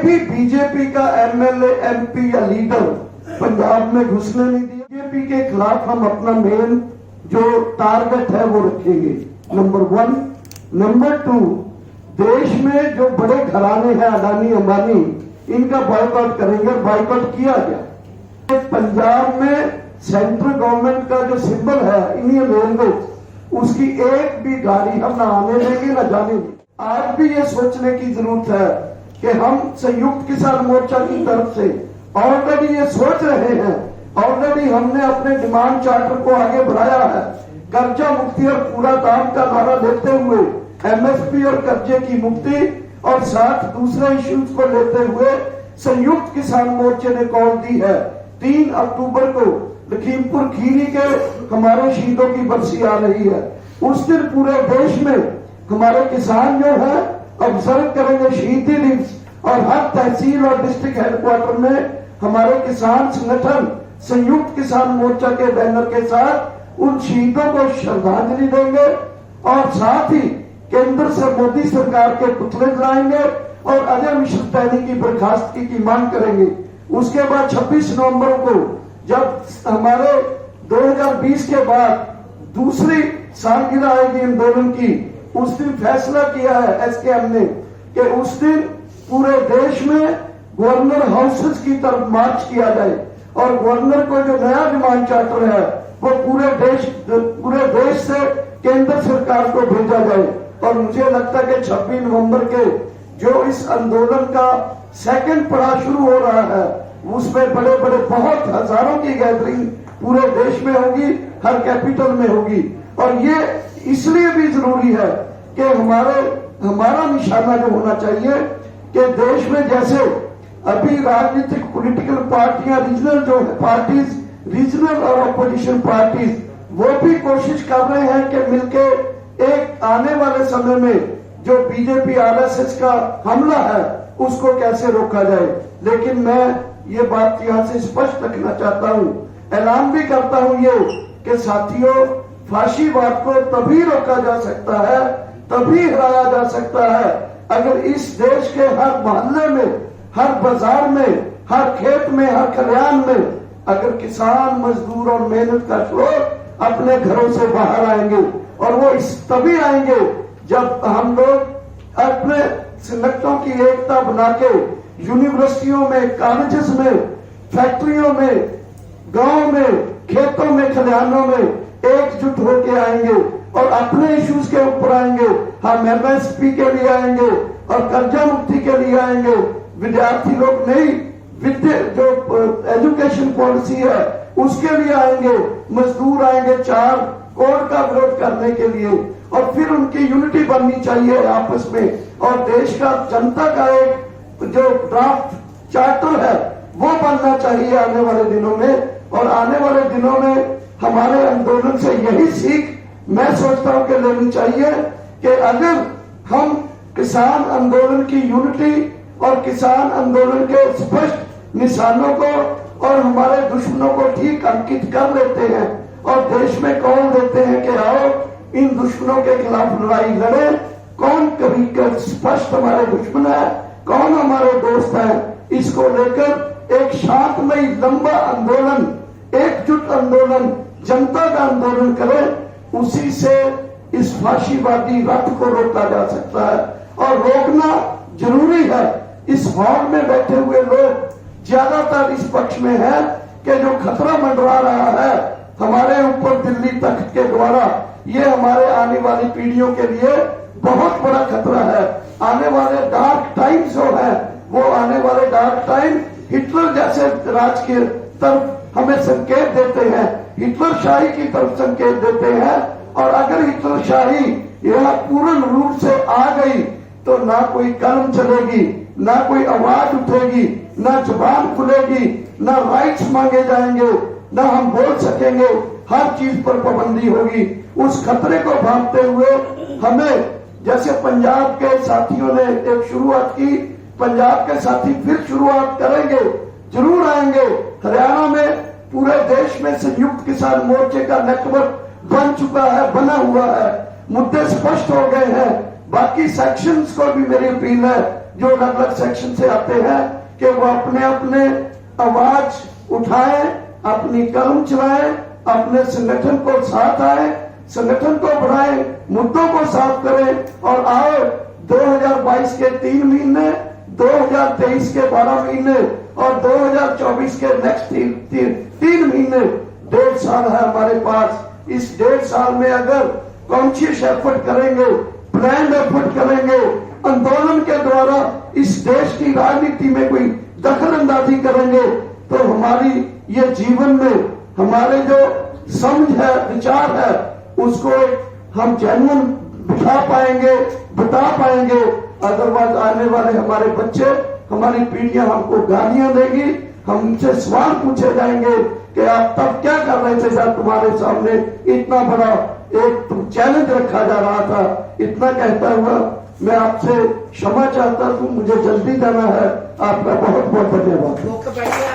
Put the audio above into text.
भी बीजेपी का MLA, MP या लीडर पंजाब में घुसने नहीं दिया। बीजेपी के खिलाफ हम अपना मेन जो टारगेट है वो रखेंगे, नंबर 1। नंबर 2, देश में जो बड़े घराने हैं अडानी अंबानी, इनका बॉयकॉट करेंगे। बॉयकॉट किया गया। पंजाब में सेंट्रल गवर्नमेंट का जो सिंबल है इंडियन रेलवे, उसकी एक भी गाड़ी हम ना आने देंगे ना जाने देंगे। आज भी ये सोचने की जरूरत है कि हम संयुक्त किसान मोर्चा की तरफ से ऑलरेडी ये सोच रहे हैं, ऑलरेडी हमने अपने डिमांड चार्टर को आगे बढ़ाया है। कर्जा मुक्ति और पूरा दाम का नारा देते हुए एमएसपी और कर्जे की मुक्ति और साथ दूसरे इश्यूज को लेते हुए संयुक्त किसान मोर्चे ने कॉल दी है 3 अक्टूबर को लखीमपुर खीरी के हमारे शहीदों की बरसी आ रही है। उस दिन पूरे देश में हमारे किसान जो है ऑब्जर्व करेंगे शहीदी दिवस, और हर तहसील और डिस्ट्रिक्ट हेडक्वार्टर में हमारे किसान संगठन संयुक्त किसान मोर्चा के बैनर के साथ उन शहीदों को श्रद्धांजलि देंगे और साथ ही केंद्र से मोदी सरकार के पुतले जलाएंगे और अजय मिश्र टैनी की बर्खास्तगी की मांग करेंगे। उसके बाद 26 नवंबर को जब हमारे 2020 के बाद दूसरी सालगिरह आएगी आंदोलन की, उस दिन फैसला किया है एसकेएम ने कि उस दिन पूरे देश में गवर्नर हाउसेस की तरफ मार्च किया जाए और गवर्नर को जो नया डिमांड चार्टर है वो पूरे देश से केंद्र सरकार को भेजा जाए। और मुझे लगता है कि 26 नवंबर के जो इस आंदोलन का सेकंड पड़ाव शुरू हो रहा है, उसमें बड़े बड़े बहुत हजारों की गैदरिंग पूरे देश में होगी, हर कैपिटल में होगी। और ये इसलिए भी जरूरी है कि हमारा निशाना जो होना चाहिए कि देश में जैसे अभी राजनीतिक पॉलिटिकल पार्टियां, रीजनल जो पार्टीज, रीजनल और अपोजिशन पार्टीज, वो भी कोशिश कर रहे हैं कि मिलके एक आने वाले समय में जो बीजेपी आरएसएस का हमला है उसको कैसे रोका जाए। लेकिन मैं ये बात यहां से स्पष्ट रखना चाहता हूं, ऐलान भी करता हूं ये कि साथियों, फाशीवाद को तभी रोका जा सकता है, तभी हराया जा सकता है अगर इस देश के हर मोहल्ले में, हर बाजार में, हर खेत में, हर खलिहान में अगर किसान, मजदूर और मेहनत का स्रोत अपने घरों से बाहर आएंगे। और वो तभी आएंगे जब हम लोग अपने संगठनों की एकता बना के यूनिवर्सिटियों में, कॉलेजेस में, फैक्ट्रियों में, गांव में, खेतों में, खलिहानों में एकजुट होके आएंगे और अपने इश्यूज के ऊपर आएंगे। हम एमएसपी के लिए आएंगे और कर्जा मुक्ति के लिए आएंगे। विद्यार्थी लोग नई विद्या जो एजुकेशन पॉलिसी है उसके लिए आएंगे। मजदूर आएंगे 4 कोड का विरोध करने के लिए। और फिर उनकी यूनिटी बननी चाहिए आपस में और देश का जनता का एक जो ड्राफ्ट चार्टर है वो बनना चाहिए आने वाले दिनों में। और आने वाले दिनों में हमारे आंदोलन से यही सीख मैं सोचता हूं कि लेनी चाहिए कि अगर हम किसान आंदोलन की यूनिटी और किसान आंदोलन के स्पष्ट निशानों को और हमारे दुश्मनों को ठीक अंकित कर लेते हैं और देश में कॉल देते हैं कि आओ इन दुश्मनों के खिलाफ लड़ाई लड़े, कौन कभी कर स्पष्ट हमारे दुश्मन है, कौन हमारे दोस्त है, इसको लेकर एक शांतमयी लंबा आंदोलन, एकजुट आंदोलन, जनता का आंदोलन करें, उसी से इस फाशीवादी रथ को रोका जा सकता है। और रोकना जरूरी है। इस हॉल में बैठे हुए लोग ज्यादातर इस पक्ष में है कि जो खतरा मंडरा रहा है हमारे ऊपर दिल्ली तख्त के द्वारा, ये हमारे आने वाली पीढ़ियों के लिए बहुत बड़ा खतरा है। आने वाले डार्क टाइम जो है वो आने वाले डार्क टाइम हिटलर जैसे राज की तरफ हमें संकेत देते हैं, हिटलर शाही की तरफ संकेत देते हैं। और अगर हिटलर शाही यह पूर्ण रूप से आ गई तो ना कोई कलम चलेगी, ना कोई आवाज उठेगी, ना जुबान खुलेगी, ना राइट्स मांगे जाएंगे, ना हम बोल सकेंगे, हर चीज पर पाबंदी होगी। उस खतरे को भांपते हुए हमें, जैसे पंजाब के साथियों ने एक शुरुआत की, पंजाब के साथी फिर शुरुआत करेंगे, जरूर आएंगे। हरियाणा में पूरे देश में संयुक्त किसान मोर्चे का नेटवर्क बन चुका है, बना हुआ है, मुद्दे स्पष्ट हो गए हैं। बाकी सेक्शंस को भी मेरी अपील है जो अलग अलग सेक्शन से आते हैं कि वो अपने अपने आवाज उठाएं, अपनी कलम चलाएं, अपने संगठन को साथ आए, संगठन को बढ़ाएं, मुद्दों को साफ करें और आओ 2022 के 3 महीने, 2023 के 12 महीने और 2024 के नेक्स्ट 3 महीने, 1.5 साल है हमारे पास। इस 1.5 साल में अगर कॉन्शियस एफर्ट करेंगे, प्लान एफर्ट करेंगे, आंदोलन के द्वारा इस देश की राजनीति में कोई दखल अंदाजी करेंगे तो हमारी ये जीवन में हमारे जो समझ है, विचार है, उसको हम जेन्युइन बिठा पाएंगे, बता पाएंगे। अदरवाइज आने वाले हमारे बच्चे, हमारी पीढ़ियां हमको गालियां देगी, हमसे सवाल पूछे जाएंगे कि आप तब क्या कर रहे थे जब तुम्हारे सामने इतना बड़ा एक चैलेंज रखा जा रहा था। इतना कहता हुआ मैं आपसे क्षमा चाहता हूं, मुझे जल्दी जाना है। आपका बहुत बहुत धन्यवाद।